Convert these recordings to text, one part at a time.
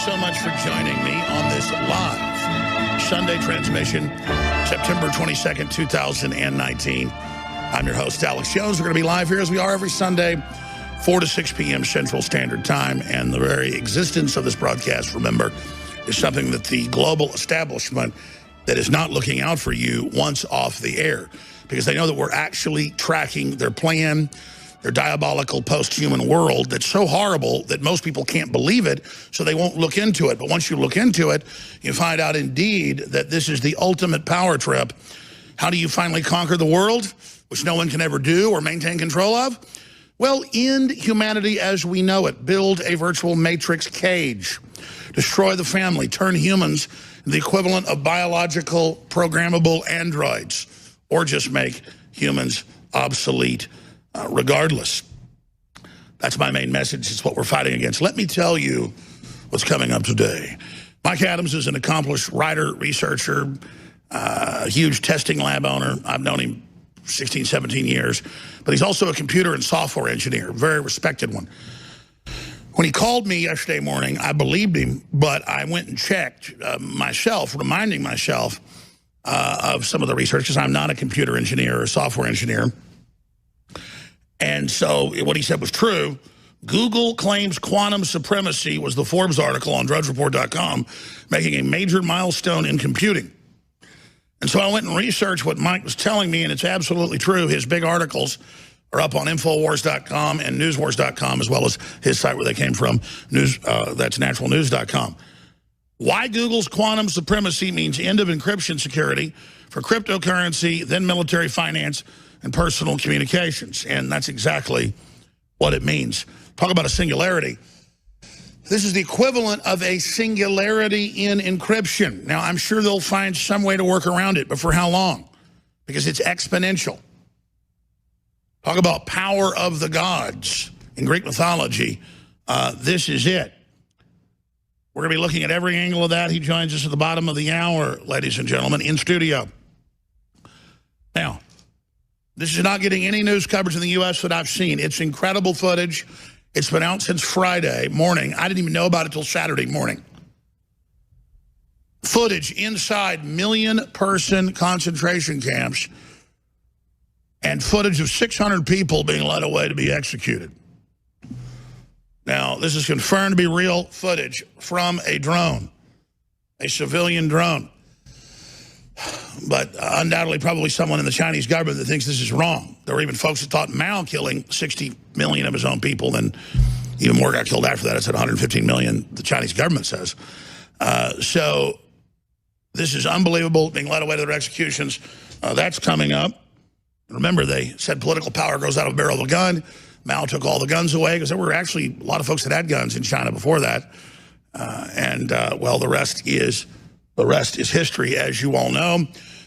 so much for joining me on this live Sunday transmission, September 22nd, 2019. I'm your host, Alex Jones. We're going to be live here as we are every Sunday, 4 to 6 p.m. Central Standard Time. And the very existence of this broadcast, remember, is something that the global establishment that is not looking out for you wants off the air, because they know that we're actually tracking their plan, their diabolical post-human world that's so horrible that most people can't believe it, so they won't look into it. But once you look into it, you find out indeed that this is the ultimate power trip. How do you finally conquer the world, which no one can ever do or maintain control of? Well, end humanity as we know it. Build a virtual matrix cage. Destroy the family. Turn humans into the equivalent of biological programmable androids. Or just make humans obsolete regardless. That's my main message. It's what we're fighting against. Let me tell you what's coming up today. Mike Adams is an accomplished writer, researcher, huge testing lab owner. I've known him 16, 17 years. But he's also a computer and software engineer, very respected one. When he called me yesterday morning, I believed him, but I went and checked myself, reminding myself of some of the research, because I'm not a computer engineer or software engineer. And so what he said was true. Google claims quantum supremacy, was the Forbes article on drudgereport.com, making a major milestone in computing. And so I went and researched what Mike was telling me, and it's absolutely true. His big articles are up on mp4.com and newswars.com, as well as his site where they came from, that's naturalnews.com. Why Google's quantum supremacy means end of encryption security for cryptocurrency, then military finance, and personal communications. And that's exactly what it means. Talk about a singularity. This is the equivalent of a singularity in encryption. Now, I'm sure they'll find some way to work around it, but for how long? Because it's exponential. Talk about power of the gods in Greek mythology. This is it. We're going to be looking at every angle of that. He joins us at the bottom of the hour, ladies and gentlemen, in studio. Now, this is not getting any news coverage in the U.S. that I've seen. It's incredible footage. It's been out since Friday morning. I didn't even know about it till Saturday morning. Footage inside million-person concentration camps and footage of 600 people being led away to be executed. Now, this is confirmed to be real footage from a drone, a civilian drone. But undoubtedly probably someone in the Chinese government that thinks this is wrong. There were even folks that thought Mao killing 60 million of his own people, then even more got killed after that. It's at 115 million, the Chinese government says. So this is unbelievable, being led away to their executions. That's coming up. Remember, they said political power grows out of a barrel of a gun. Mao took all the guns away, because there were actually a lot of folks that had guns in China before that. Well, the rest is history, as you all know.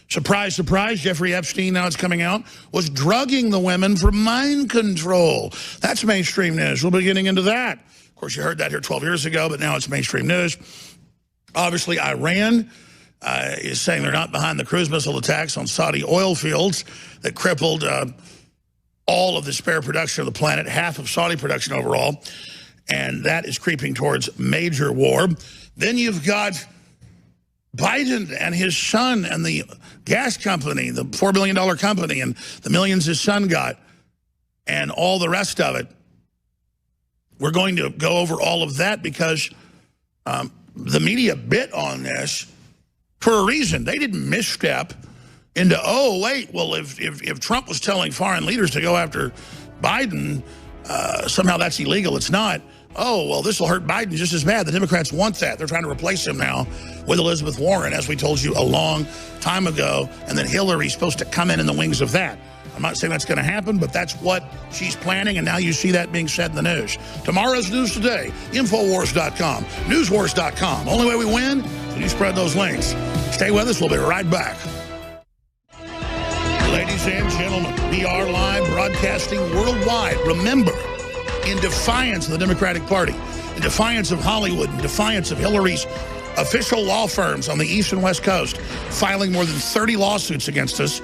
Surprise, surprise, Jeffrey Epstein, now it's coming out, was drugging the women for mind control. That's mainstream news. We'll be getting into that. Of course, you heard that here 12 years ago, but now it's mainstream news. Obviously, Iran is saying they're not behind the cruise missile attacks on Saudi oil fields that crippled all of the spare production of the planet, half of Saudi production overall, and that is creeping towards major war. Then you've got Biden and his son and the gas company, the $4 billion company, and the millions his son got, and all the rest of it. We're going to go over all of that because the media bit on this for a reason. They didn't misstep into, oh, wait, well, if Trump was telling foreign leaders to go after Biden, somehow that's illegal. It's not. Oh, well, this will hurt Biden just as bad. The Democrats want that. They're trying to replace him now with Elizabeth Warren, as we told you a long time ago. And then Hillary's supposed to come in the wings of that. I'm not saying that's going to happen, but that's what she's planning. And now you see that being said in the news. Tomorrow's news today, Infowars.com, Newswars.com. Only way we win is you spread those links. Stay with us. We'll be right back. Ladies and gentlemen, we are live broadcasting worldwide. Remember, in defiance of the Democratic Party, in defiance of Hollywood, in defiance of Hillary's official law firms on the East and West Coast, filing more than 30 lawsuits against us,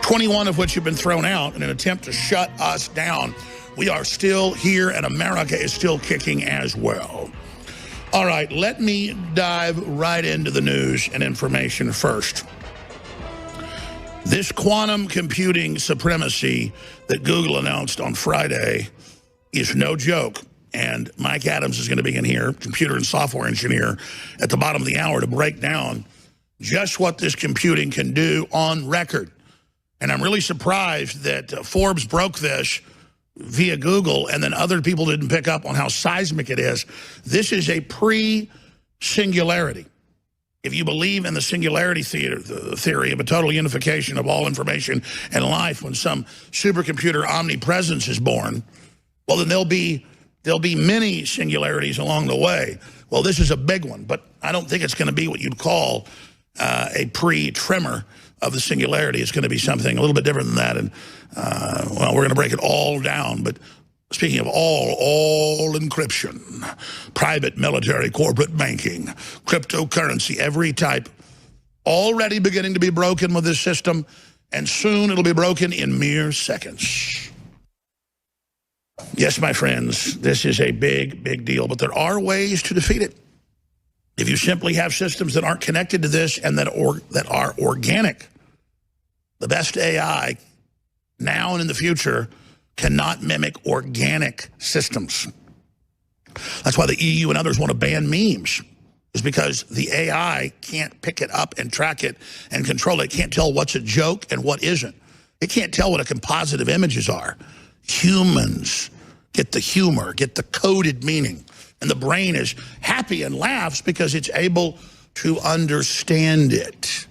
21 of which have been thrown out in an attempt to shut us down. We are still here, and America is still kicking as well. All right, let me dive right into the news and information first. This quantum computing supremacy that Google announced on Friday is no joke. And Mike Adams is going to be in here, computer and software engineer, at the bottom of the hour to break down just what this computing can do on record. And I'm really surprised that Forbes broke this via Google and then other people didn't pick up on how seismic it is. This is a pre-singularity. If you believe in the singularity theory of a total unification of all information and life when some supercomputer omnipresence is born, well, then there'll be many singularities along the way. Well, this is a big one, but I don't think it's going to be what you'd call a pre-tremor of the singularity. It's going to be something a little bit different than that. And, well, we're going to break it all down. But speaking of all encryption, private, military, corporate banking, cryptocurrency, every type, already beginning to be broken with this system. And soon it'll be broken in mere seconds. Yes, my friends, this is a big, big deal. But there are ways to defeat it. If you simply have systems that aren't connected to this and that are organic, the best AI now and in the future cannot mimic organic systems. That's why the EU and others want to ban memes, is because the AI can't pick it up and track it and control it. It can't tell what's a joke and what isn't. It can't tell what a composite of images are. Humans get the humor, get the coded meaning. And the brain is happy and laughs because it's able to understand it.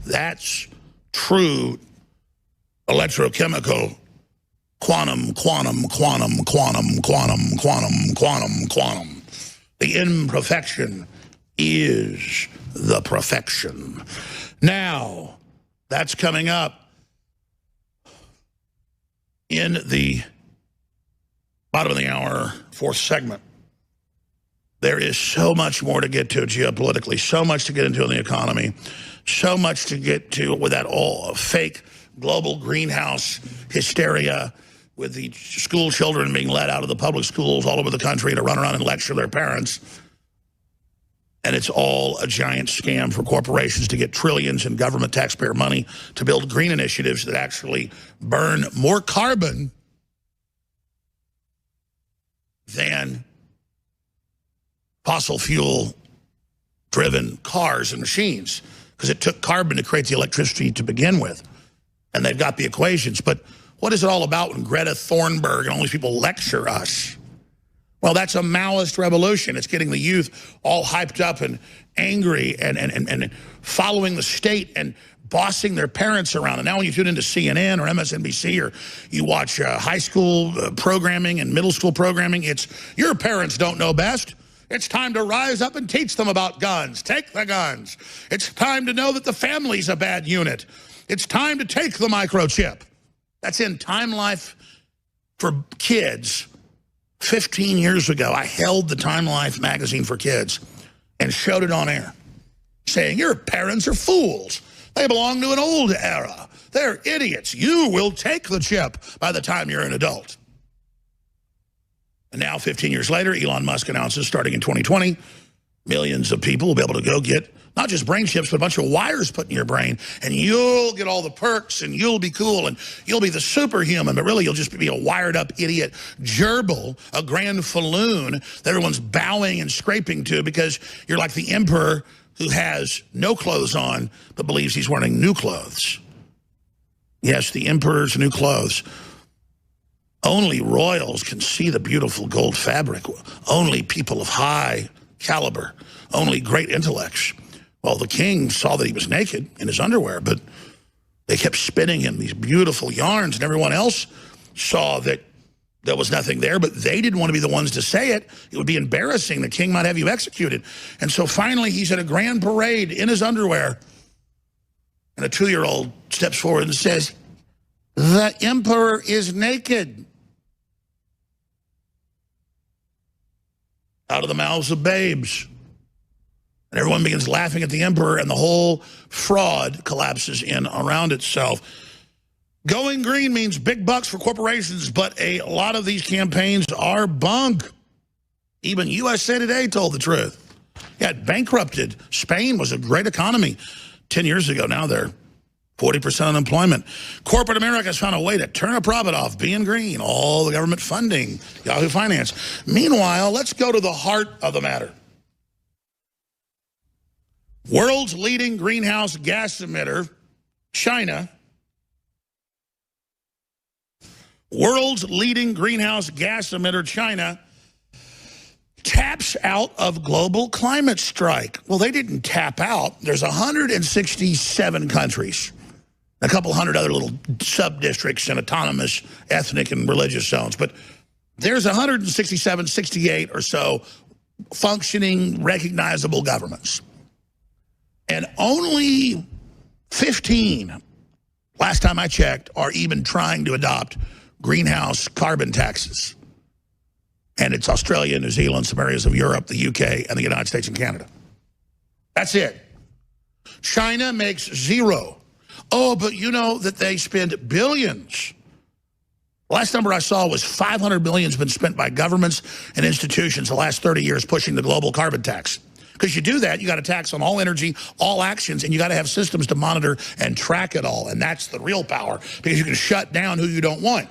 That's true electrochemical quantum. The imperfection is the perfection. Now, that's coming up in the bottom of the hour, fourth segment. There is so much more to get to geopolitically, so much to get into in the economy, so much to get to with that all fake global greenhouse hysteria with the school children being let out of the public schools all over the country to run around and lecture their parents. And it's all a giant scam for corporations to get trillions in government taxpayer money to build green initiatives that actually burn more carbon than fossil fuel-driven cars and machines, because it took carbon to create the electricity to begin with. And they've got the equations. But what is it all about when Greta Thunberg and all these people lecture us? Well, that's a Maoist revolution. It's getting the youth all hyped up and angry and following the state and bossing their parents around. And now when you tune into CNN or MSNBC or you watch high school programming and middle school programming, it's your parents don't know best. It's time to rise up and teach them about guns. Take the guns. It's time to know that the family's a bad unit. It's time to take the microchip. That's in Time Life for Kids. 15 years ago, I held the Time Life magazine for kids and showed it on air, saying, your parents are fools. They belong to an old era. They're idiots. You will take the chip by the time you're an adult. And now, 15 years later, Elon Musk announces, starting in 2020, millions of people will be able to go get not just brain chips, but a bunch of wires put in your brain, and you'll get all the perks, and you'll be cool, and you'll be the superhuman, but really you'll just be a wired-up idiot gerbil, a grand falloon that everyone's bowing and scraping to because you're like the emperor who has no clothes on but believes he's wearing new clothes. Yes, the emperor's new clothes. Only royals can see the beautiful gold fabric. Only people of high caliber. Only great intellects. Well, the king saw that he was naked in his underwear, but they kept spinning him these beautiful yarns, and everyone else saw that there was nothing there, but they didn't want to be the ones to say it. It would be embarrassing. The king might have you executed. And so finally, he's at a grand parade in his underwear, and a 2-year-old steps forward and says, the emperor is naked. Out of the mouths of babes. And everyone begins laughing at the emperor, and the whole fraud collapses in around itself. Going green means big bucks for corporations, but a lot of these campaigns are bunk. Even USA Today told the truth. Yeah, it bankrupted. Spain was a great economy 10 years ago. Now they're 40% unemployment. Corporate America has found a way to turn a profit off being green. All the government funding, Yahoo Finance. Meanwhile, let's go to the heart of the matter. World's leading greenhouse gas emitter, China. World's leading greenhouse gas emitter, China, taps out of global climate strike. Well, they didn't tap out. There's 167 countries, a couple hundred other little sub-districts and autonomous ethnic and religious zones. But there's 167, 68 or so functioning, recognizable governments. And only 15, last time I checked, are even trying to adopt greenhouse carbon taxes. And it's Australia, New Zealand, some areas of Europe, the UK, and the United States and Canada. That's it. China makes zero. Oh, but you know that they spend billions. The last number I saw was $500 billion has been spent by governments and institutions the last 30 years pushing the global carbon tax. Because you do that, you got a tax on all energy, all actions, and you got to have systems to monitor and track it all. And that's the real power, because you can shut down who you don't want.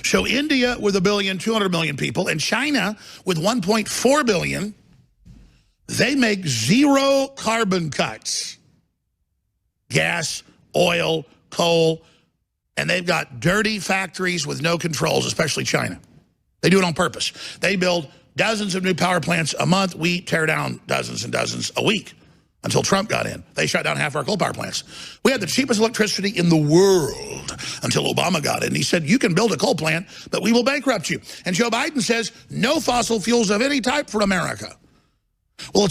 So India with 1.2 billion people and China with 1.4 billion, they make zero carbon cuts. Gas, oil, coal, and they've got dirty factories with no controls, especially China. They do it on purpose. They build dozens of new power plants a month. We tear down dozens and dozens a week until Trump got in. They shut down half our coal power plants. We had the cheapest electricity in the world until Obama got in. He said, you can build a coal plant, but we will bankrupt you. And Joe Biden says, no fossil fuels of any type for America. Well,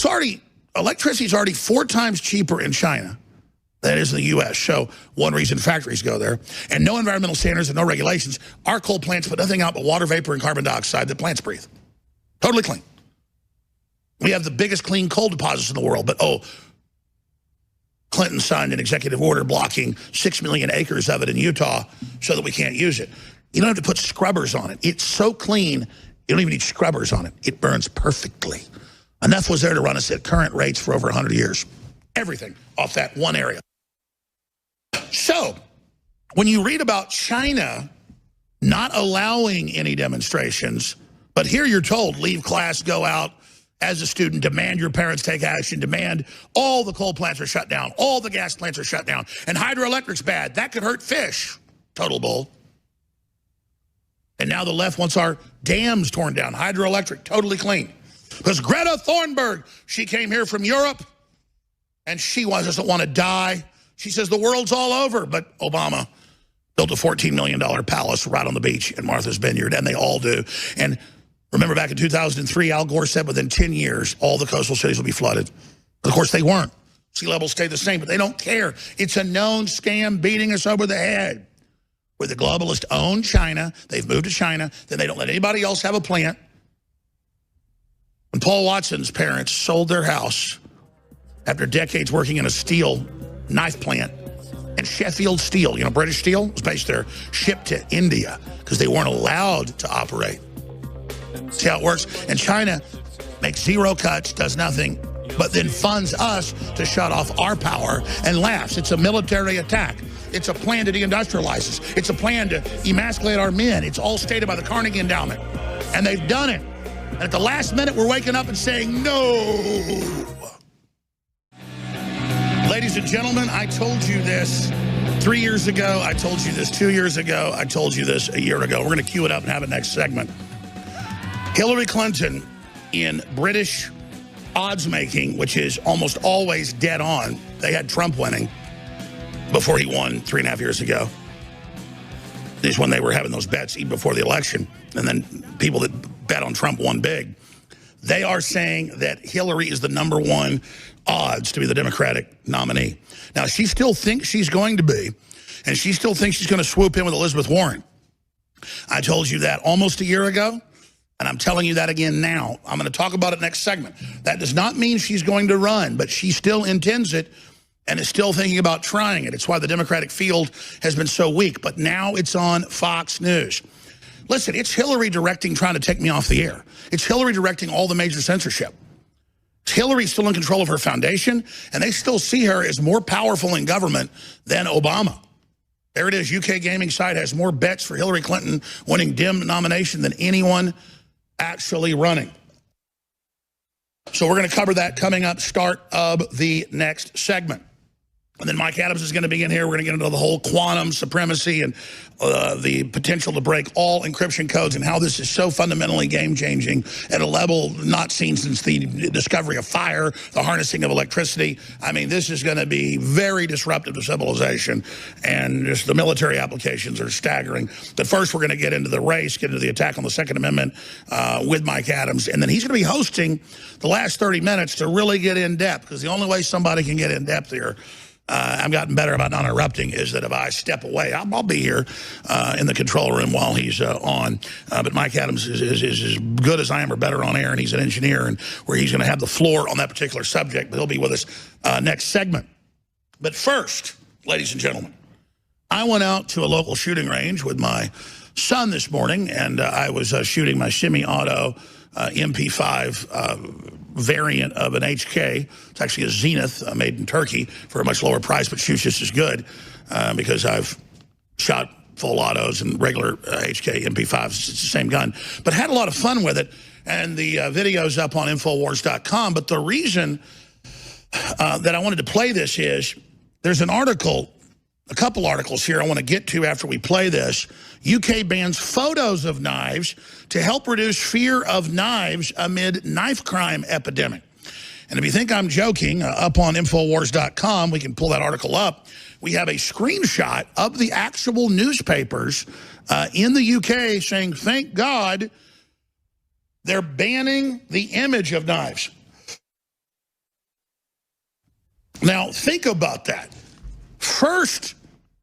electricity is already 4 times cheaper in China than it is in the U.S. So one reason factories go there. And no environmental standards and no regulations. Our coal plants put nothing out but water vapor and carbon dioxide that plants breathe. Totally clean. We have the biggest clean coal deposits in the world, but Clinton signed an executive order blocking 6 million acres of it in Utah so that we can't use it. You don't have to put scrubbers on it. It's so clean, you don't even need scrubbers on it. It burns perfectly. Enough was there to run us at current rates for over 100 years. Everything off that one area. So, when you read about China not allowing any demonstrations, but here you're told, leave class, go out as a student, demand your parents take action, demand all the coal plants are shut down, all the gas plants are shut down, and hydroelectric's bad. That could hurt fish. Total bull. And now the left wants our dams torn down. Hydroelectric, totally clean. Because Greta Thunberg, she came here from Europe, and she doesn't want to die. She says the world's all over, but Obama built a $14 million palace right on the beach in Martha's Vineyard, and they all do. And remember back in 2003, Al Gore said within 10 years, all the coastal cities will be flooded. But of course, they weren't. Sea levels stayed the same, but they don't care. It's a known scam beating us over the head. Where the globalists own China, they've moved to China, then they don't let anybody else have a plant. When Paul Watson's parents sold their house after decades working in a steel knife plant, and Sheffield Steel, British Steel was based there, shipped to India because they weren't allowed to operate. See how it works? And China makes zero cuts, does nothing, but then funds us to shut off our power and laughs. It's a military attack. It's a plan to deindustrialize us. It's a plan to emasculate our men. It's all stated by the Carnegie Endowment. And they've done it. And at the last minute, we're waking up and saying, no. Ladies and gentlemen, I told you this 3 years ago. I told you this 2 years ago. I told you this a year ago. We're going to cue it up and have it next segment. Hillary Clinton in British odds making, which is almost always dead on. They had Trump winning before he won 3.5 years ago. This is when they were having those bets even before the election. And then people that bet on Trump won big. They are saying that Hillary is the #1 odds to be the Democratic nominee. Now, she still thinks she's going to be, and she still thinks she's going to swoop in with Elizabeth Warren. I told you that almost a year ago, and I'm telling you that again now. I'm going to talk about it next segment. That does not mean she's going to run, but she still intends it and is still thinking about trying it. It's why the Democratic field has been so weak, but now it's on Fox News. Listen, it's Hillary directing trying to take me off the air. It's Hillary directing all the major censorship. Hillary's still in control of her foundation, and they still see her as more powerful in government than Obama. There it is. UK gaming site has more bets for Hillary Clinton winning Dem nomination than anyone actually running. So we're going to cover that coming up, start of the next segment. And then Mike Adams is going to be in here. We're going to get into the whole quantum supremacy and the potential to break all encryption codes and how this is so fundamentally game-changing at a level not seen since the discovery of fire, the harnessing of electricity. I mean, this is going to be very disruptive to civilization, and just the military applications are staggering. But first, we're going to get into the race, get into the attack on the Second Amendment with Mike Adams. And then he's going to be hosting the last 30 minutes to really get in-depth, because the only way somebody can get in-depth here, I've gotten better about not interrupting, is that if I step away, I'll be here in the control room while he's on. But Mike Adams is as good as I am or better on air, and he's an engineer, and where he's going to have the floor on that particular subject, but he'll be with us next segment. But first, ladies and gentlemen, I went out to a local shooting range with my son this morning, and I was shooting my semi-auto mp4 variant of an HK. It's actually a Zenith made in Turkey for a much lower price, but shoots just as good because I've shot full autos and regular HK MP5s. It's the same gun, but had a lot of fun with it. And the video's up on Infowars.com. But the reason that I wanted to play this is there's an article, a couple articles here I want to get to after we play this. UK bans photos of knives to help reduce fear of knives amid knife crime epidemic. And if you think I'm joking, up on Infowars.com, we can pull that article up. We have a screenshot of the actual newspapers in the UK saying, thank God they're banning the image of knives. Now, think about that. First,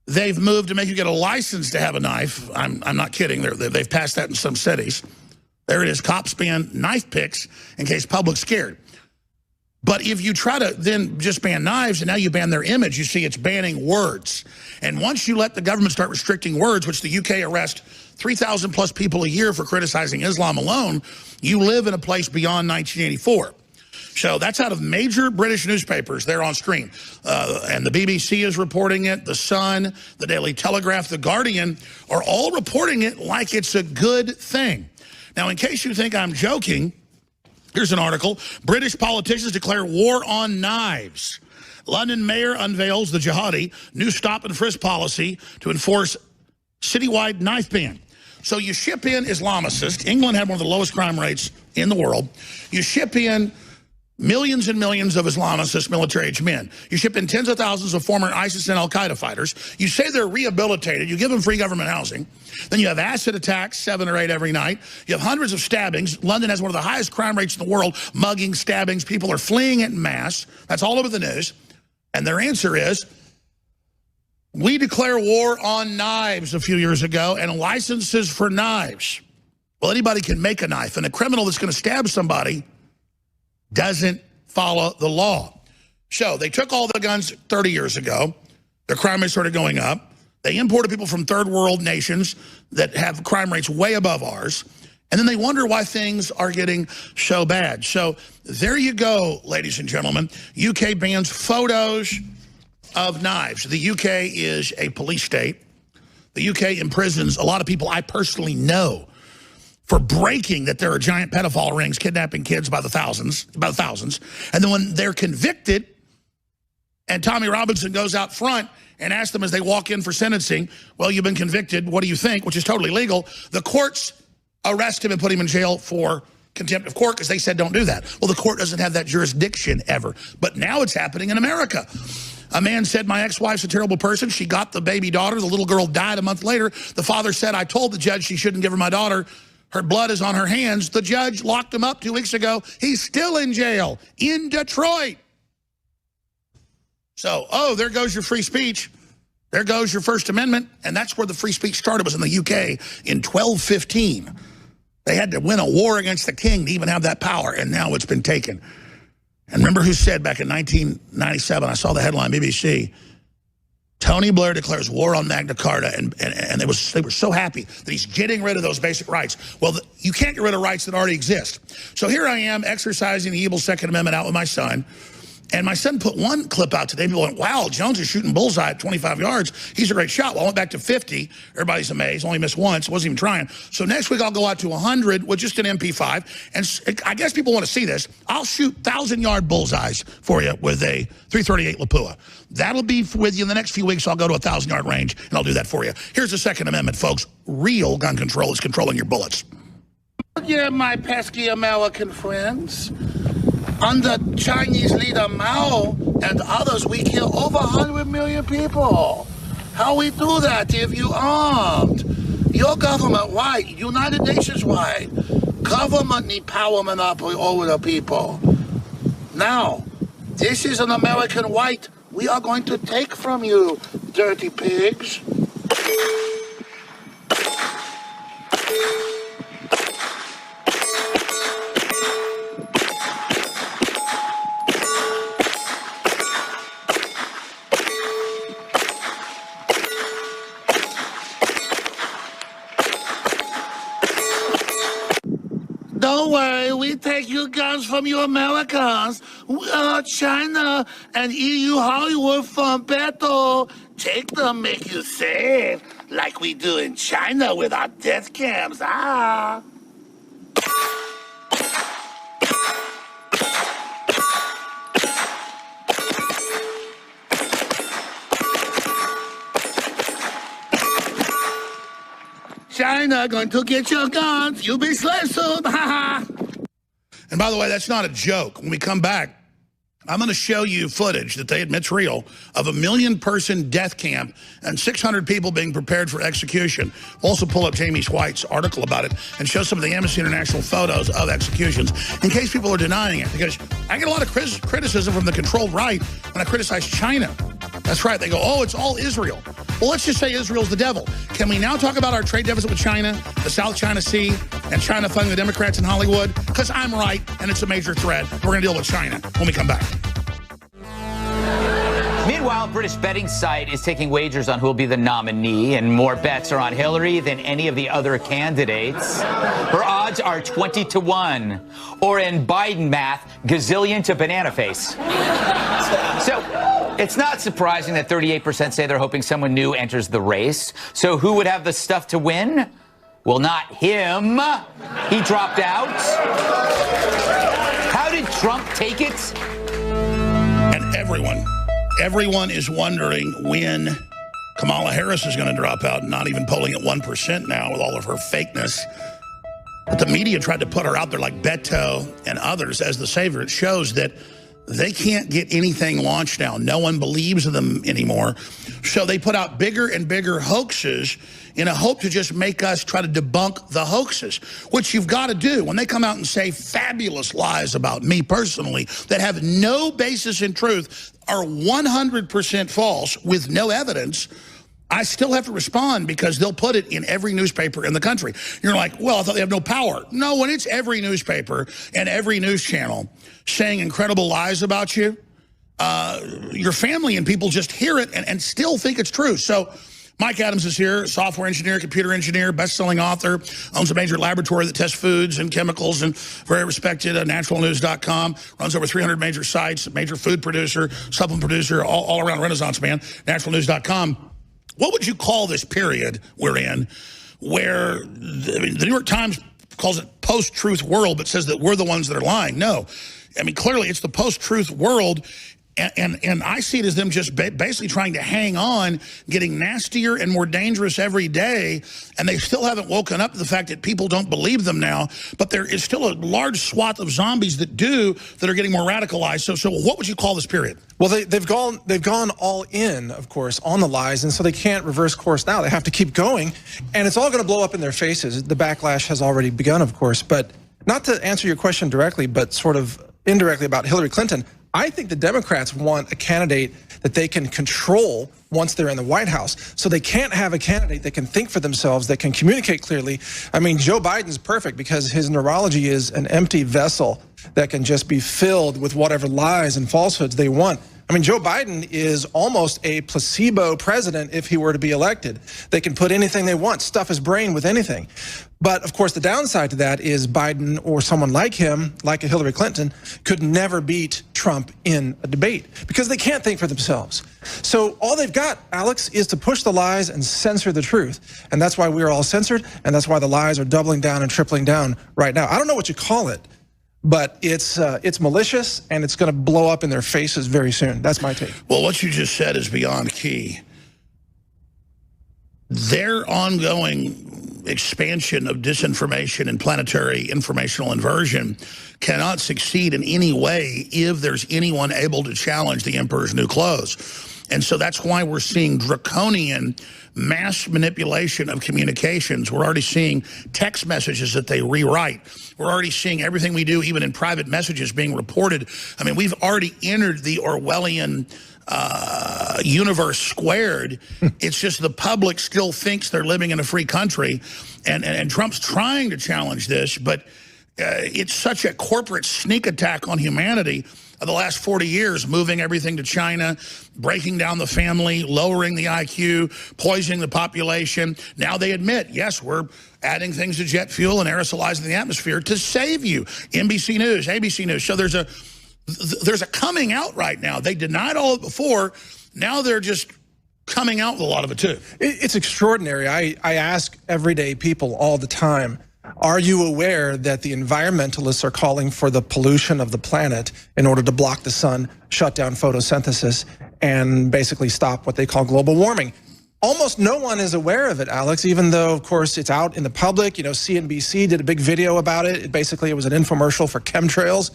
they've moved to make you get a license to have a knife. I'm not kidding. They've passed that in some cities. There it is. Cops ban knife picks in case public's scared. But if you try to then just ban knives and now you ban their image, you see it's banning words. And once you let the government start restricting words, which the UK arrests 3,000 plus people a year for criticizing Islam alone, you live in a place beyond 1984. So that's out of major British newspapers. They're on screen. And the BBC is reporting it. The Sun, the Daily Telegraph, the Guardian are all reporting it like it's a good thing. Now, in case you think I'm joking, here's an article. British politicians declare war on knives. London mayor unveils the jihadi new stop and frisk policy to enforce citywide knife ban. So you ship in Islamicists. England had one of the lowest crime rates in the world. You ship in millions and millions of Islamicist military-age men. You ship in tens of thousands of former ISIS and al-Qaeda fighters. You say they're rehabilitated. You give them free government housing. Then you have acid attacks, 7 or 8 every night. You have hundreds of stabbings. London has one of the highest crime rates in the world. Mugging, stabbings. People are fleeing en masse. That's all over the news. And their answer is, we declare war on knives a few years ago and licenses for knives. Well, anybody can make a knife. And a criminal that's going to stab somebody doesn't follow the law. So they took all the guns 30 years ago. Their crime rate started going up. They imported people from third world nations that have crime rates way above ours. And then they wonder why things are getting so bad. So there you go, ladies and gentlemen. UK bans photos of knives. The UK is a police state. The UK imprisons a lot of people I personally know for breaking that there are giant pedophile rings kidnapping kids by the thousands. And then when they're convicted, and Tommy Robinson goes out front and asks them as they walk in for sentencing, well, you've been convicted, what do you think? Which is totally legal. The courts arrest him and put him in jail for contempt of court because they said don't do that. Well, the court doesn't have that jurisdiction ever. But now it's happening in America. A man said, my ex-wife's a terrible person. She got the baby daughter. The little girl died a month later. The father said, I told the judge she shouldn't give her my daughter. Her blood is on her hands. The judge locked him up 2 weeks ago. He's still in jail in Detroit. So, oh, there goes your free speech. There goes your First Amendment. And that's where the free speech started, was in the UK in 1215. They had to win a war against the king to even have that power, and now it's been taken. And remember who said back in 1997, I saw the headline, BBC, Tony Blair declares war on Magna Carta, and they were so happy that he's getting rid of those basic rights. Well, you can't get rid of rights that already exist. So here I am exercising the evil Second Amendment out with my son. And my son put one clip out today. People went, wow, Jones is shooting bullseye at 25 yards. He's a great shot. Well, I went back to 50. Everybody's amazed. Only missed once. Wasn't even trying. So next week I'll go out to 100 with just an MP5. And I guess people want to see this. I'll shoot 1,000-yard bullseyes for you with a .338 Lapua. That'll be with you in the next few weeks. I'll go to a 1,000-yard range, and I'll do that for you. Here's the Second Amendment, folks. Real gun control is controlling your bullets. Yeah, my pesky American friends. Under Chinese leader Mao and others, we kill over 100 million people. How we do that if you armed? Your government-wide, United Nations-wide, government need power monopoly over the people. Now, this is an American right we are going to take from you, dirty pigs. Don't worry, we take your guns from you Americans. China and EU Hollywood from Beto. Take them, make you safe, like we do in China with our death camps. Ah. China going to get your guns. You'll be slaves soon. Ha ha. And by the way, that's not a joke. When we come back, I'm going to show you footage that they admit's real of a 1,000,000-person death camp and 600 people being prepared for execution. We'll also pull up Jamie White's article about it and show some of the Amnesty International photos of executions in case people are denying it. Because I get a lot of criticism from the controlled right when I criticize China. That's right. They go, oh, it's all Israel. Well, let's just say Israel's the devil. Can we now talk about our trade deficit with China, the South China Sea, and China funding the Democrats in Hollywood? Because I'm right, and it's a major threat. We're going to deal with China when we come back. Meanwhile, a British betting site is taking wagers on who will be the nominee, and more bets are on Hillary than any of the other candidates. Her odds are 20-1, or in Biden math, gazillion to banana face. So it's not surprising that 38% say they're hoping someone new enters the race. So who would have the stuff to win? Well, not him. He dropped out. How did Trump take it? And everyone is wondering when Kamala Harris is going to drop out, not even polling at 1% now with all of her fakeness. But the media tried to put her out there like Beto and others as the savior. It shows that they can't get anything launched now. No one believes in them anymore. So they put out bigger and bigger hoaxes in a hope to just make us try to debunk the hoaxes, which you've got to do. When they come out and say fabulous lies about me personally that have no basis in truth, are 100% false with no evidence, I still have to respond because they'll put it in every newspaper in the country. You're like, well, I thought they have no power. No, when it's every newspaper and every news channel saying incredible lies about you, your family and people just hear it and still think it's true. So Mike Adams is here, software engineer, computer engineer, best-selling author, owns a major laboratory that tests foods and chemicals, and very respected at naturalnews.com, runs over 300 major sites, major food producer, supplement producer, all around Renaissance man, naturalnews.com. What would you call this period we're in where the New York Times calls it post-truth world but says that we're the ones that are lying? No. I mean, clearly it's the post-truth world, and I see it as them just basically trying to hang on, getting nastier and more dangerous every day, and they still haven't woken up to the fact that people don't believe them now, but there is still a large swath of zombies that are getting more radicalized. So what would you call this period? Well, they've gone all in, of course, on the lies, and so they can't reverse course now. They have to keep going, and it's all going to blow up in their faces. The backlash has already begun, of course, but not to answer your question directly, but sort of indirectly about Hillary Clinton, I think the Democrats want a candidate that they can control once they're in the White House. So they can't have a candidate that can think for themselves, that can communicate clearly. I mean, Joe Biden's perfect because his neurology is an empty vessel that can just be filled with whatever lies and falsehoods they want. I mean, Joe Biden is almost a placebo president if he were to be elected. They can put anything they want, stuff his brain with anything. But of course, the downside to that is Biden or someone like him, like a Hillary Clinton, could never beat Trump in a debate because they can't think for themselves. So all they've got, Alex, is to push the lies and censor the truth. And that's why we're all censored, and that's why the lies are doubling down and tripling down right now. I don't know what you call it, but it's malicious, and it's going to blow up in their faces very soon. That's my take. Well, what you just said is beyond key. Their ongoing expansion of disinformation and planetary informational inversion cannot succeed in any way if there's anyone able to challenge the emperor's new clothes. And so that's why we're seeing draconian mass manipulation of communications. We're already seeing text messages that they rewrite. We're already seeing everything we do, even in private messages, being reported. I mean, we've already entered the Orwellian universe squared. It's just the public still thinks they're living in a free country. And Trump's trying to challenge this, but it's such a corporate sneak attack on humanity of the last 40 years, moving everything to China, breaking down the family, lowering the IQ, poisoning the population. Now they admit, yes, we're adding things to jet fuel and aerosolizing the atmosphere to save you. NBC News, ABC News. So there's a coming out right now. They denied all of it before. Now they're just coming out with a lot of it too. It's extraordinary. I ask everyday people all the time, are you aware that the environmentalists are calling for the pollution of the planet in order to block the sun, shut down photosynthesis, and basically stop what they call global warming? Almost no one is aware of it, Alex, even though, of course, it's out in the public. You know, CNBC did a big video about it. Basically, it was an infomercial for chemtrails.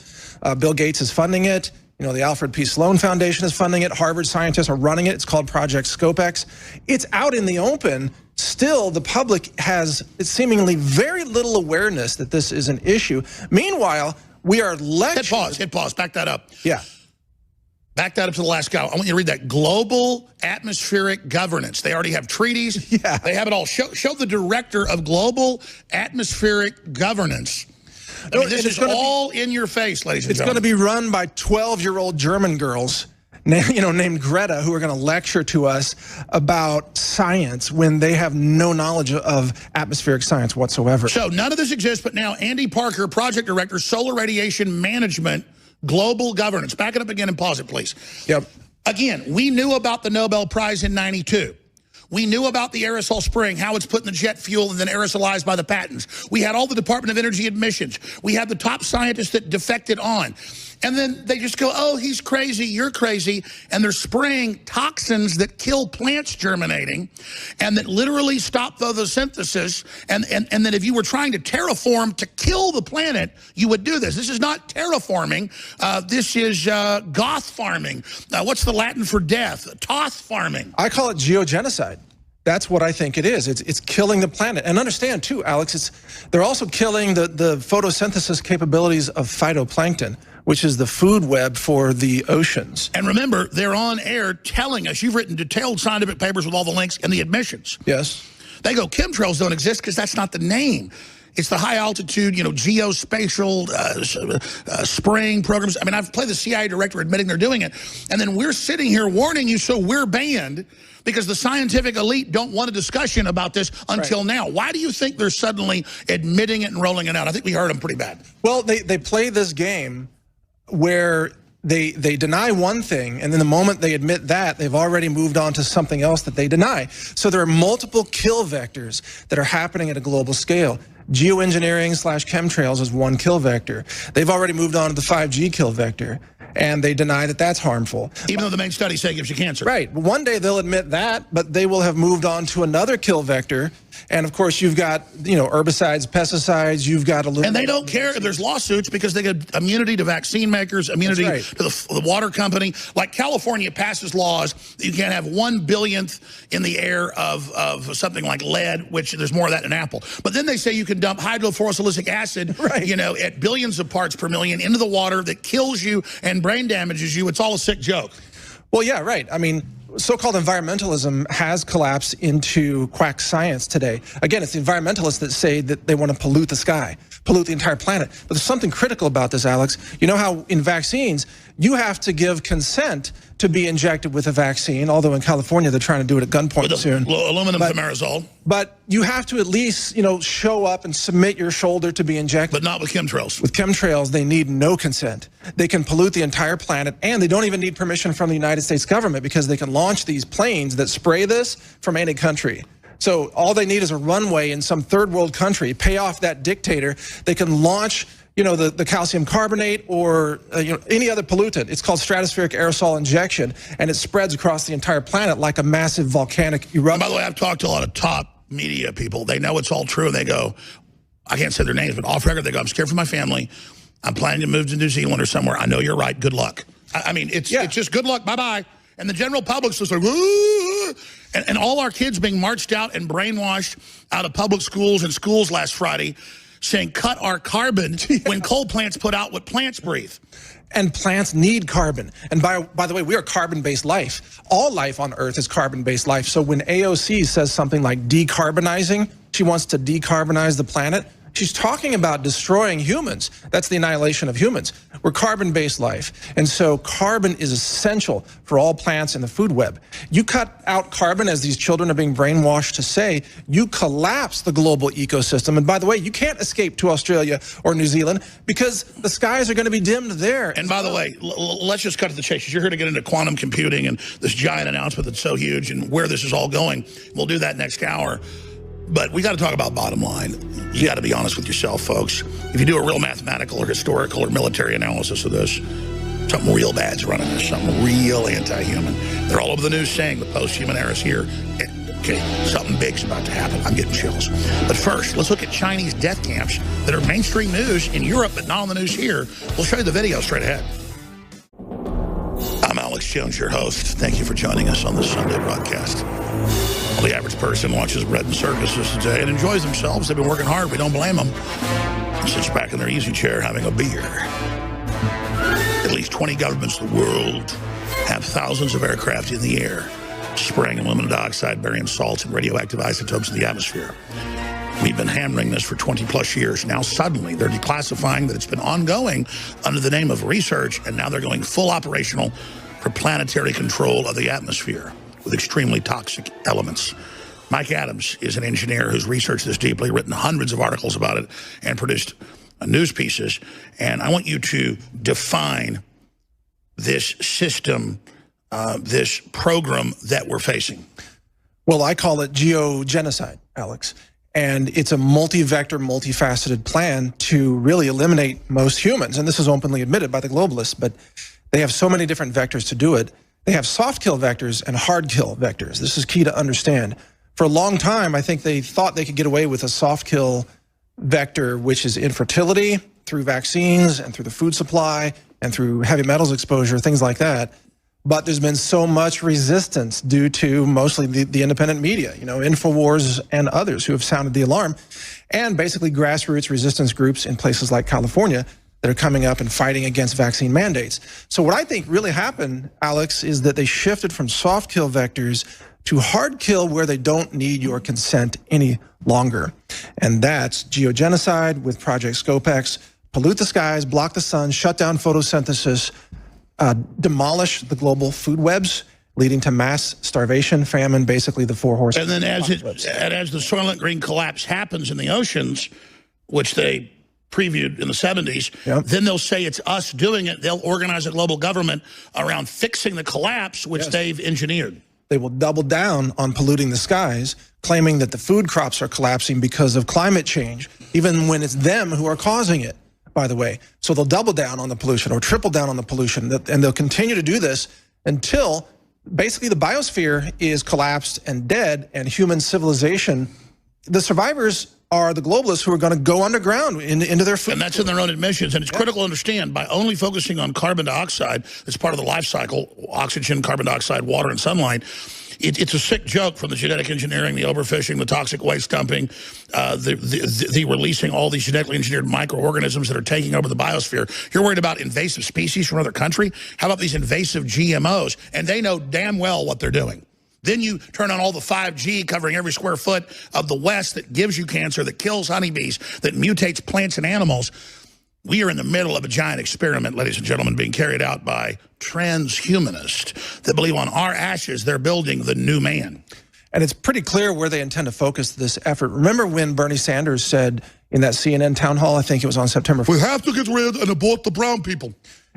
Bill Gates is funding it. You know, the Alfred P. Sloan Foundation is funding it. Harvard scientists are running it. It's called Project ScopeX. It's out in the open. Still, the public has seemingly very little awareness that this is an issue. Meanwhile, we are lectured. Hit pause, back that up. Yeah. Back that up to the last guy. I want you to read that. Global atmospheric governance. They already have treaties. Yeah. They have it all. Show the director of global atmospheric governance. I mean, this is all in your face, ladies and gentlemen. It's going to be run by 12-year-old German girls, named Greta, who are going to lecture to us about science when they have no knowledge of atmospheric science whatsoever. So none of this exists, but now Andy Parker, project director, solar radiation management, global governance. Back it up again and pause it, please. Yep. Again, we knew about the Nobel Prize in '92. We knew about the aerosol spraying, how it's put in the jet fuel and then aerosolized by the patents. We had all the Department of Energy admissions. We had the top scientists that defected on. And then they just go, oh, he's crazy, you're crazy. And they're spraying toxins that kill plants germinating and that literally stop photosynthesis. And that if you were trying to terraform to kill the planet, you would do this. This is not terraforming. This is goth farming. What's the Latin for death? Toth farming. I call it geogenocide. That's what I think it is. It's killing the planet. And understand, too, Alex, they're also killing the photosynthesis capabilities of phytoplankton, which is the food web for the oceans. And remember, they're on air telling us, you've written detailed scientific papers with all the links and the admissions. Yes. They go, chemtrails don't exist because that's not the name. It's the high altitude, geospatial spraying programs. I mean, I've played the CIA director admitting they're doing it. And then we're sitting here warning you, so we're banned because the scientific elite don't want a discussion about this until now. Why do you think they're suddenly admitting it and rolling it out? I think we heard them pretty bad. Well, they play this game where they deny one thing, and then the moment they admit that, they've already moved on to something else that they deny. So there are multiple kill vectors that are happening at a global scale. Geoengineering / chemtrails is one kill vector. They've already moved on to the 5G kill vector, and they deny that that's harmful. Even though the main studies say it gives you cancer. Right. One day they'll admit that, but they will have moved on to another kill vector. And of course, you've got, herbicides, pesticides, you've got aluminum. And they don't care if there's lawsuits because they get immunity to vaccine makers, immunity to the water company. Like California passes laws that you can't have 1/1000th in the air of something like lead, which there's more of that in Apple. But then they say you can dump hydrofluorosilicic acid, at billions of parts per million into the water that kills you and brain damages you. It's all a sick joke. Well, yeah, right. I mean, so-called environmentalism has collapsed into quack science today. Again, it's the environmentalists that say that they want to pollute the sky, pollute the entire planet. But there's something critical about this, Alex. You know how in vaccines, you have to give consent to be injected with a vaccine, although in California they're trying to do it at gunpoint soon. Aluminum thimerosal. But you have to at least, show up and submit your shoulder to be injected. But not with chemtrails. With chemtrails, they need no consent. They can pollute the entire planet, and they don't even need permission from the United States government because they can launch these planes that spray this from any country. So all they need is a runway in some third world country, pay off that dictator. They can launch, the calcium carbonate or any other pollutant. It's called stratospheric aerosol injection, and it spreads across the entire planet like a massive volcanic eruption. By the way, I've talked to a lot of top media people. They know it's all true, and they go, I can't say their names, but off record, they go, I'm scared for my family. I'm planning to move to New Zealand or somewhere. I know you're right. Good luck. I mean, it's just good luck. Bye-bye. And the general public's just like, woo! And all our kids being marched out and brainwashed out of public schools and schools last Friday saying, cut our carbon when coal plants put out what plants breathe. And plants need carbon. And by the way, we are carbon-based life. All life on Earth is carbon-based life. So when AOC says something like decarbonizing, she wants to decarbonize the planet, she's talking about destroying humans. That's the annihilation of humans. We're carbon-based life. And so carbon is essential for all plants in the food web. You cut out carbon, as these children are being brainwashed to say, you collapse the global ecosystem. And by the way, you can't escape to Australia or New Zealand because the skies are going to be dimmed there. And by the way, let's just cut to the chase. You're here to get into quantum computing and this giant announcement that's so huge and where this is all going. We'll do that next hour. But we got to talk about bottom line. You got to be honest with yourself, folks. If you do a real mathematical or historical or military analysis of this, something real bad's running this, something real anti-human. They're all over the news saying the post-human era is here. Okay, something big's about to happen. I'm getting chills. But first, let's look at Chinese death camps that are mainstream news in Europe, but not on the news here. We'll show you the video straight ahead. I'm Alex Jones, your host. Thank you for joining us on this Sunday broadcast. The average person watches bread and circuses today and enjoys themselves. They've been working hard. We don't blame them. Sits back in their easy chair having a beer. At least 20 governments in the world have thousands of aircraft in the air, spraying aluminum dioxide, barium salts, and radioactive isotopes in the atmosphere. We've been hammering this for 20-plus years. Now suddenly they're declassifying that it's been ongoing under the name of research, and now they're going full operational for planetary control of the atmosphere with extremely toxic elements. Mike Adams is an engineer who's researched this deeply, written hundreds of articles about it, and produced news pieces. And I want you to define this system, this program that we're facing. Well, I call it genocide, Alex. And it's a multi-vector, multifaceted plan to really eliminate most humans. And this is openly admitted by the globalists, but they have so many different vectors to do it. They have soft kill vectors and hard kill vectors. This is key to understand. For a long time, I think they thought they could get away with a soft kill vector, which is infertility through vaccines and through the food supply and through heavy metals exposure, things like that. But there's been so much resistance due to mostly the independent media, InfoWars and others who have sounded the alarm, and basically grassroots resistance groups in places like California that are coming up and fighting against vaccine mandates. So what I think really happened, Alex, is that they shifted from soft kill vectors to hard kill where they don't need your consent any longer. And that's geogenocide with Project Scopex, pollute the skies, block the sun, shut down photosynthesis, demolish the global food webs, leading to mass starvation, famine, basically the four horsemen. And then as the Soylent Green collapse happens in the oceans, which they previewed in the 70s, then they'll say it's us doing it. They'll organize a global government around fixing the collapse, which they've engineered. They will double down on polluting the skies, claiming that the food crops are collapsing because of climate change, even when it's them who are causing it, by the way. So they'll double down on the pollution or triple down on the pollution, and they'll continue to do this until basically the biosphere is collapsed and dead, and human civilization, the survivors are the globalists who are going to go underground into their food. And that's in their own admissions. And it's critical to understand, by only focusing on carbon dioxide, that's part of the life cycle, oxygen, carbon dioxide, water, and sunlight, it's a sick joke from the genetic engineering, the overfishing, the toxic waste dumping, the releasing all these genetically engineered microorganisms that are taking over the biosphere. You're worried about invasive species from another country? How about these invasive GMOs? And they know damn well what they're doing. Then you turn on all the 5G covering every square foot of the West that gives you cancer, that kills honeybees, that mutates plants and animals. We are in the middle of a giant experiment, ladies and gentlemen, being carried out by transhumanists that believe on our ashes they're building the new man. And it's pretty clear where they intend to focus this effort. Remember when Bernie Sanders said in that CNN town hall, I think it was on September 4th. We have to get rid and abort the brown people.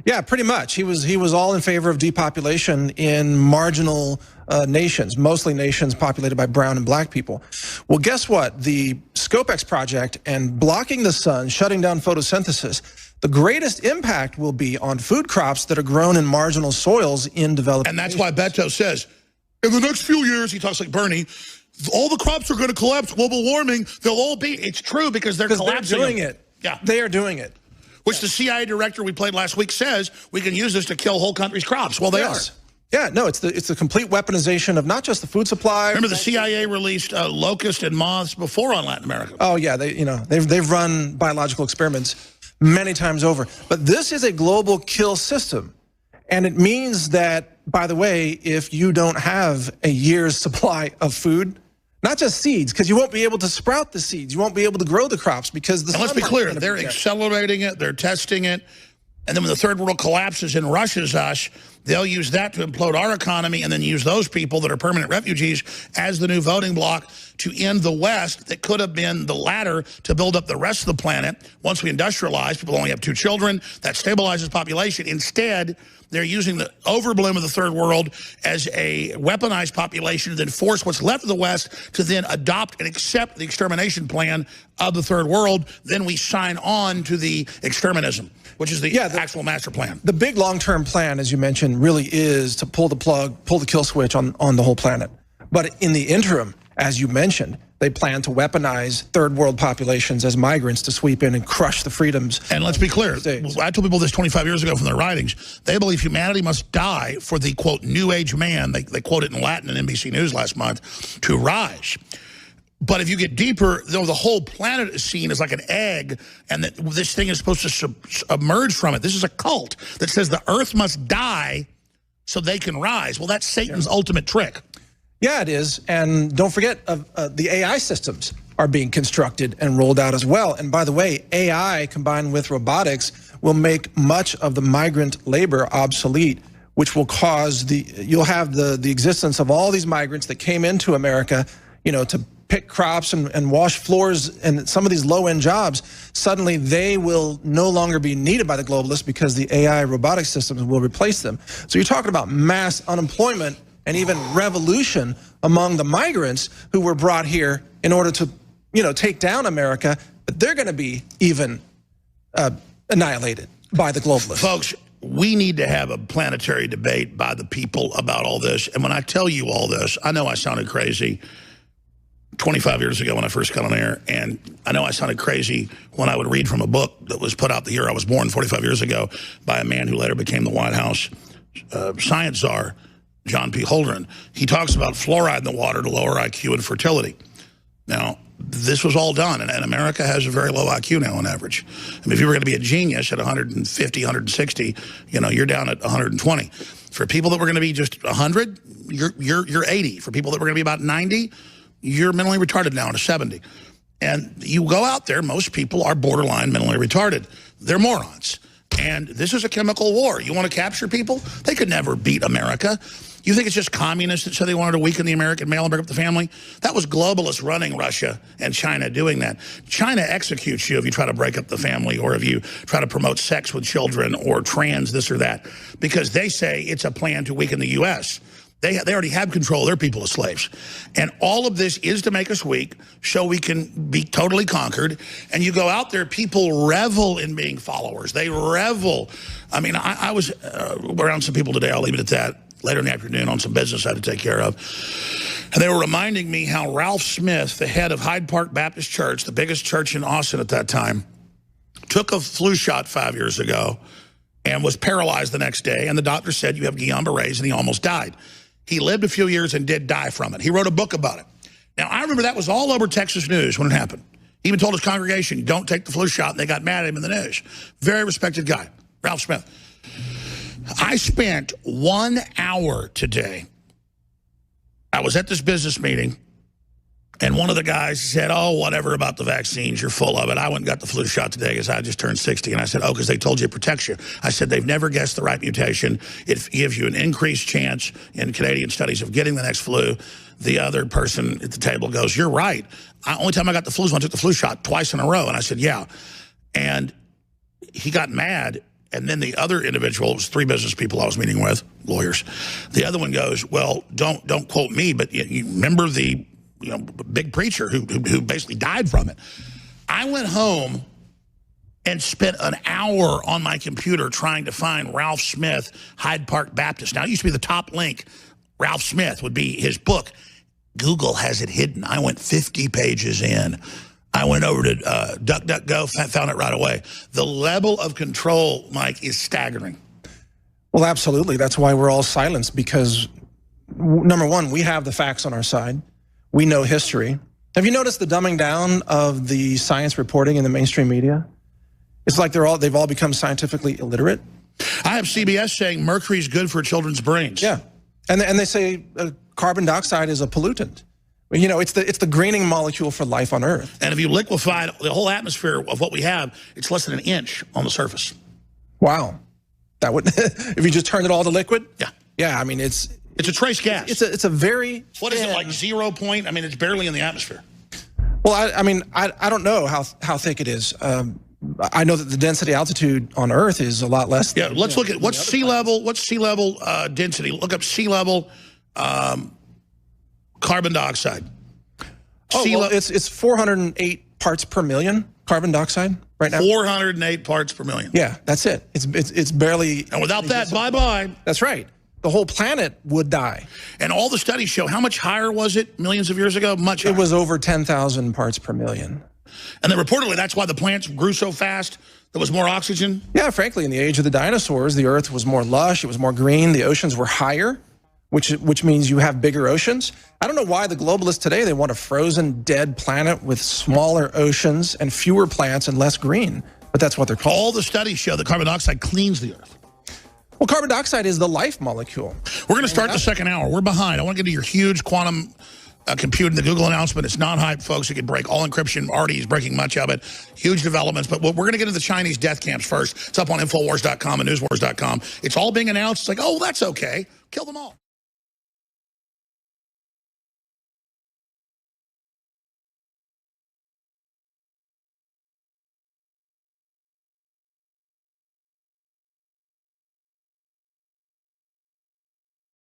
Yeah, pretty much. He was all in favor of depopulation in marginal nations, mostly nations populated by brown and black people. Well, guess what? The ScopeX project and blocking the sun, shutting down photosynthesis, the greatest impact will be on food crops that are grown in marginal soils in developing And that's nations. why Beto says, in the next few years, he talks like Bernie, all the crops are going to collapse, global warming, they'll all be, it's true because they're collapsing. They're doing it. Yeah. They are doing it. Which the CIA director we played last week says we can use this to kill whole countries' crops. Well, they are. Yeah, no, it's the complete weaponization of not just the food supply. Remember the CIA released locusts and moths before on Latin America. Oh yeah, they've run biological experiments many times over. But this is a global kill system. And it means that, by the way, if you don't have a year's supply of food, not just seeds, because you won't be able to sprout the seeds. You won't be able to grow the crops because the. And let's be clear, they're accelerating it, they're testing it. And then when the third world collapses and rushes us, they'll use that to implode our economy and then use those people that are permanent refugees as the new voting bloc to end the West that could have been the ladder to build up the rest of the planet. Once we industrialize, people only have 2 children. That stabilizes population. Instead, they're using the overbloom of the third world as a weaponized population to then force what's left of the West to then adopt and accept the extermination plan of the third world. Then we sign on to the exterminism, which is the actual master plan. The big long-term plan, as you mentioned, really is to pull the plug, pull the kill switch on the whole planet. But in the interim, as you mentioned, they plan to weaponize third world populations as migrants to sweep in and crush the freedoms. And let's be clear, I told people this 25 years ago from their writings. They believe humanity must die for the, quote, new age man, they quote it in Latin in NBC News last month, to rise. But if you get deeper, though, the whole planet is seen as like an egg, and that this thing is supposed to emerge from it. This is a cult that says the earth must die so they can rise. Well, that's Satan's ultimate trick. Yeah, it is. And don't forget, the AI systems are being constructed and rolled out as well. And by the way, AI combined with robotics will make much of the migrant labor obsolete, which will cause you'll have the existence of all these migrants that came into America, to pick crops and wash floors and some of these low-end jobs. Suddenly they will no longer be needed by the globalists because the AI robotic systems will replace them. So you're talking about mass unemployment and even revolution among the migrants who were brought here in order to, take down America, but they're going to be even annihilated by the globalists. Folks, we need to have a planetary debate by the people about all this. And when I tell you all this, I know I sounded crazy 25 years ago when I first got on air, and I know I sounded crazy when I would read from a book that was put out the year I was born 45 years ago by a man who later became the White House science czar, John P. Holdren. He talks about fluoride in the water to lower IQ and fertility. Now, this was all done, and America has a very low IQ now on average. I mean, if you were going to be a genius at 150, 160, you're down at 120. For people that were going to be just 100, you're 80. For people that were going to be about 90, you're mentally retarded now at 70. And you go out there, most people are borderline mentally retarded. They're morons. And this is a chemical war. You want to capture people? They could never beat America. You think it's just communists that said they wanted to weaken the American male and break up the family? That was globalists running Russia and China doing that. China executes you if you try to break up the family or if you try to promote sex with children or trans this or that, because they say it's a plan to weaken the U.S. They already have control of their people as slaves. And all of this is to make us weak so we can be totally conquered. And you go out there, people revel in being followers. They revel. I mean, I was around some people today, I'll leave it at that, later in the afternoon on some business I had to take care of. And they were reminding me how Ralph Smith, the head of Hyde Park Baptist Church, the biggest church in Austin at that time, took a flu shot 5 years ago and was paralyzed the next day. And the doctor said, you have Guillain-Barré's, and he almost died. He lived a few years and did die from it. He wrote a book about it. Now, I remember that was all over Texas news when it happened. He even told his congregation, don't take the flu shot, and they got mad at him in the news. Very respected guy, Ralph Smith. I spent 1 hour today I was at this business meeting, and one of the guys said, oh, whatever about the vaccines, you're full of it. I went and got the flu shot today because I just turned 60. And I said, oh, because they told you it protects you. I said, they've never guessed the right mutation. It gives you an increased chance in Canadian studies of getting the next flu. The other person at the table goes, you're right. Only time I got the flu is when I took the flu shot twice in a row. And I said, yeah. And he got mad. And then the other individual, it was 3 business people I was meeting with, lawyers. The other one goes, well, don't quote me, but you remember the big preacher who basically died from it. I went home and spent an hour on my computer trying to find Ralph Smith, Hyde Park Baptist. Now, it used to be the top link. Ralph Smith would be his book. Google has it hidden. I went 50 pages in. I went over to DuckDuckGo, found it right away. The level of control, Mike, is staggering. Well, absolutely. That's why we're all silenced, because, number one, we have the facts on our side. We know history. Have you noticed the dumbing down of the science reporting in the mainstream media? It's like they've all become scientifically illiterate. I have CBS saying mercury is good for children's brains. Yeah, and they say carbon dioxide is a pollutant. It's the greening molecule for life on Earth. And if you liquefy the whole atmosphere of what we have, it's less than an inch on the surface. Wow, that would if you just turned it all to liquid. Yeah, yeah. I mean, it's a trace gas. It's a very what is it, like 0 point? I mean, it's barely in the atmosphere. Well, I don't know how thick it is. I know that the density altitude on Earth is a lot less. Yeah, let's look at what's sea level. What's sea level density? Look up sea level. Carbon dioxide. It's 408 parts per million carbon dioxide right now. 408 parts per million. Yeah, that's it. It's barely. And without that, bye-bye. That's right. The whole planet would die. And all the studies show, how much higher was it millions of years ago? Much higher. It was over 10,000 parts per million. And then reportedly, that's why the plants grew so fast. There was more oxygen. Yeah, frankly, in the age of the dinosaurs, the Earth was more lush. It was more green. The oceans were higher, which means you have bigger oceans. I don't know why the globalists today, they want a frozen, dead planet with smaller oceans and fewer plants and less green. But that's what they're called. All the studies show that carbon dioxide cleans the Earth. Well, carbon dioxide is the life molecule. We're going to start the second hour. We're behind. I want to get to your huge quantum computing, the Google announcement. It's not hype, folks. It could break all encryption. Already is breaking much of it. Huge developments. But we're going to get into the Chinese death camps first. It's up on Infowars.com and NewsWars.com. It's all being announced. It's like, oh, that's okay. Kill them all.